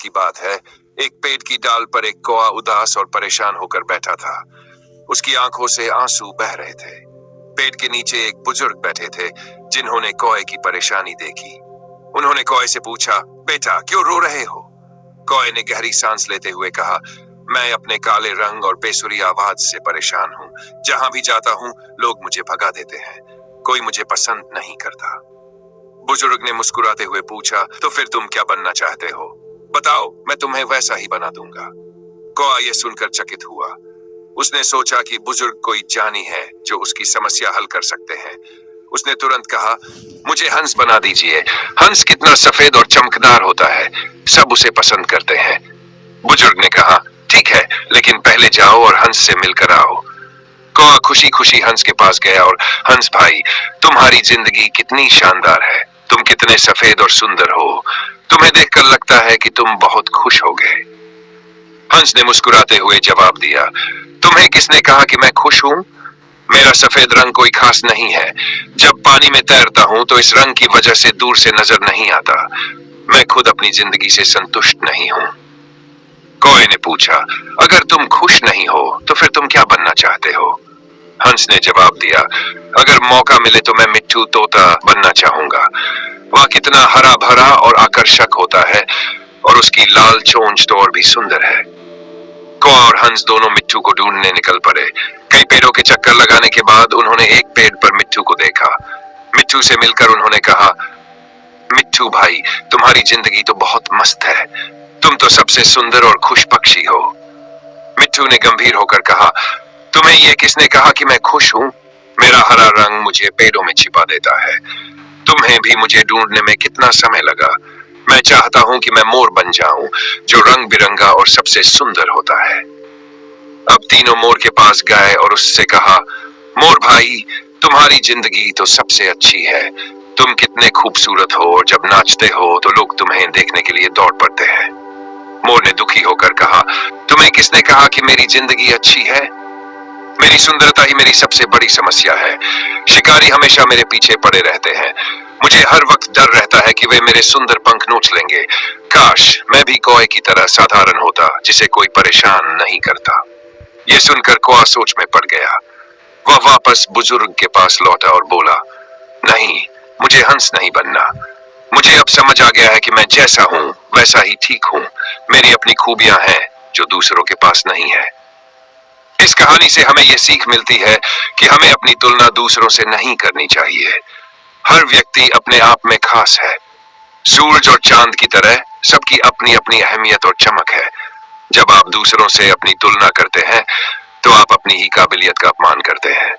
की बात है, एक पेड़ की डाल पर एक कौआ उदास और परेशान होकर बैठा था। उसकी आंखों से आंसू बह रहे थे। पेड़ के नीचे एक बुजुर्ग बैठे थे जिन्होंने कौए की परेशानी देखी। उन्होंने कौए से पूछा, बेटा क्यों रो रहे हो? कौए ने गहरी सांस लेते हुए कहा, मैं अपने काले रंग और बेसुरी आवाज से परेशान हूँ। जहां भी जाता हूँ लोग मुझे भगा देते हैं। कोई मुझे पसंद नहीं करता। बुजुर्ग ने मुस्कुराते हुए पूछा, तो फिर तुम क्या बनना चाहते हो? बताओ, मैं तुम्हें वैसा ही बना दूंगा। कौआ यह सुनकर चकित हुआ। उसने सोचा कि बुजुर्ग कोई जानी है जो उसकी समस्या हल कर सकते हैं। उसने तुरंत कहा, मुझे हंस बना दीजिए। हंस कितना सफेद और चमकदार होता है, सब उसे पसंद करते हैं। बुजुर्ग ने कहा, ठीक है, लेकिन पहले जाओ और हंस से मिलकर आओ। कौआ खुशी खुशी हंस के पास गया और, हंस भाई, तुम्हारी जिंदगी कितनी शानदार है। तुम कितने सफेद और सुंदर हो। तुम्हें देखकर लगता है कि तुम बहुत खुश हो गए। हंस ने मुस्कुराते हुए जवाब दिया, तुम्हें किसने कहा कि मैं खुश हूं? मेरा सफेद रंग कोई खास नहीं है। जब पानी में तैरता हूं तो इस रंग की वजह से दूर से नजर नहीं आता। मैं खुद अपनी जिंदगी से संतुष्ट नहीं हूं। कौए ने पूछा, अगर तुम खुश नहीं हो तो फिर तुम क्या बनना चाहते हो? हंस ने जवाब दिया, अगर मौका मिले तो मैं मिट्ठू तोता बनना चाहूंगा। वह कितना हरा भरा और आकर्षक होता है और उसकी लाल चोंच तो और भी सुंदर है। कौआ और हंस दोनों मिट्ठू को ढूंढने निकल पड़े। कई पेड़ों के चक्कर लगाने के बाद उन्होंने एक पेड़ पर मिट्ठू को देखा। मिट्ठू से मिलकर उन्होंने कहा, मिट्ठू भाई, तुम्हारी जिंदगी तो बहुत मस्त है। तुम तो सबसे सुंदर और खुश पक्षी हो। मिट्ठू ने गंभीर होकर कहा, तुम्हें यह किसने कहा कि मैं खुश हूं? मेरा हरा रंग मुझे पेड़ों में छिपा देता है। तुम्हें भी मुझे ढूंढने में कितना समय लगा। मैं चाहता हूं कि मैं मोर बन जाऊं, जो रंग बिरंगा और सबसे सुंदर होता है। अब तीनों मोर के पास गए और उससे कहा, मोर भाई, तुम्हारी जिंदगी तो सबसे अच्छी है। तुम कितने खूबसूरत हो और जब नाचते हो तो लोग तुम्हें देखने के लिए दौड़ पड़ते हैं। मोर ने दुखी होकर कहा, तुम्हें किसने कहा कि मेरी जिंदगी अच्छी है? मेरी सुंदरता ही मेरी सबसे बड़ी समस्या है। शिकारी हमेशा मेरे पीछे पड़े रहते हैं। मुझे हर वक्त डर रहता है कि वे मेरे सुंदर पंख नोच लेंगे। काश मैं भी कौए की तरह साधारण होता, जिसे कोई परेशान नहीं करता। यह सुनकर कौआ सोच में पड़ गया। वह वापस बुजुर्ग के पास लौटा और बोला, नहीं, मुझे हंस नहीं बनना। मुझे अब समझ आ गया है कि मैं जैसा हूं वैसा ही ठीक हूं। मेरी अपनी खूबियां हैं जो दूसरों के पास नहीं है। इस कहानी से हमें यह सीख मिलती है कि हमें अपनी तुलना दूसरों से नहीं करनी चाहिए। हर व्यक्ति अपने आप में खास है। सूरज और चांद की तरह सबकी अपनी अपनी अहमियत और चमक है। जब आप दूसरों से अपनी तुलना करते हैं तो आप अपनी ही काबिलियत का अपमान करते हैं।